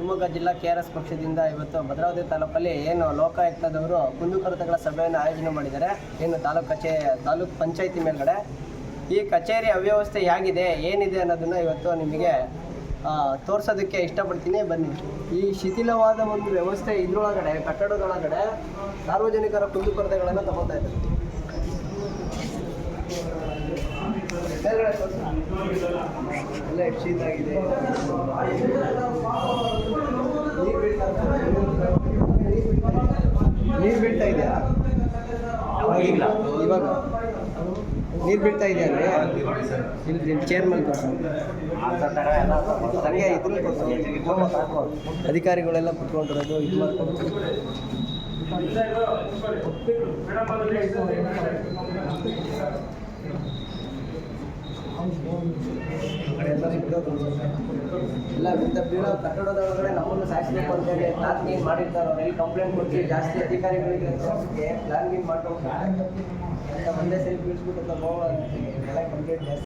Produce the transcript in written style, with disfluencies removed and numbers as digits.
ಶಿವಮೊಗ್ಗ ಜಿಲ್ಲಾ KRS ಪಕ್ಷದಿಂದ ಇವತ್ತು ಭದ್ರಾವತಿ ತಾಲೂಕಲ್ಲಿ ಏನು ಲೋಕಾಯುಕ್ತದವರು ಕುಂದುಕೊರತೆಗಳ ಸಭೆಯನ್ನು ಆಯೋಜನೆ ಮಾಡಿದ್ದಾರೆ. ಏನು ತಾಲೂಕು ಪಂಚಾಯಿತಿ ಮೇಲ್ಗಡೆ ಈ ಕಚೇರಿ ಅವ್ಯವಸ್ಥೆ ಹೇಗಿದೆ ಏನಿದೆ ಅನ್ನೋದನ್ನು ಇವತ್ತು ನಿಮಗೆ ತೋರಿಸೋದಕ್ಕೆ ಇಷ್ಟಪಡ್ತೀನಿ. ಬನ್ನಿ. ಈ ಶಿಥಿಲವಾದ ಒಂದು ವ್ಯವಸ್ಥೆ ಇದರೊಳಗಡೆ ಕಟ್ಟಡದೊಳಗಡೆ ಸಾರ್ವಜನಿಕರ ಕುಂದುಕೊರತೆಗಳನ್ನು ತಗೊಳ್ತಾ ಇದ್ದಾರೆ. ಎಲ್ಲ ಶೀತ ಆಗಿದೆ. ನೀರು ಬೀಳ್ತಾ ಇದೆಯಾ? ಇವಾಗ ನೀರು ಬೀಳ್ತಾ ಇದೆಯಾ ಅಂದರೆ ಚೇರ್ ಮೇಲೆ ಅಧಿಕಾರಿಗಳೆಲ್ಲ ಕುತ್ಕೊಂಡಿರೋದು ಇದು ಮಾಡ್ಕೊಂಡು ಎಲ್ಲ ಬಿದ್ದ ಬೀಳೋ ಕಟ್ಟಡದ ಒಳಗಡೆ ನಮ್ಮನ್ನು ಸಾಯಿಸಬೇಕು ಅಂತೇಳಿ ಪ್ಲಾನ್ ಗೀನ್ ಮಾಡಿರ್ತಾರೆ. ಅವ್ರು ಎಲ್ಲಿ ಕಂಪ್ಲೇಂಟ್ ಕೊಟ್ಟು ಜಾಸ್ತಿ ಅಧಿಕಾರಿಗಳಿಗೆ ಪ್ಲಾನ್ ಗೀನ್ ಮಾಡ್ಕೊಂಡು ಅಂತ ಒಂದೇ ಸರಿ ಬೀಳಿಸ್ಬಿಟ್ಟು ಎಲ್ಲ ಕಂಪ್ಲೇಂಟ್ ಜಾಸ್ತಿ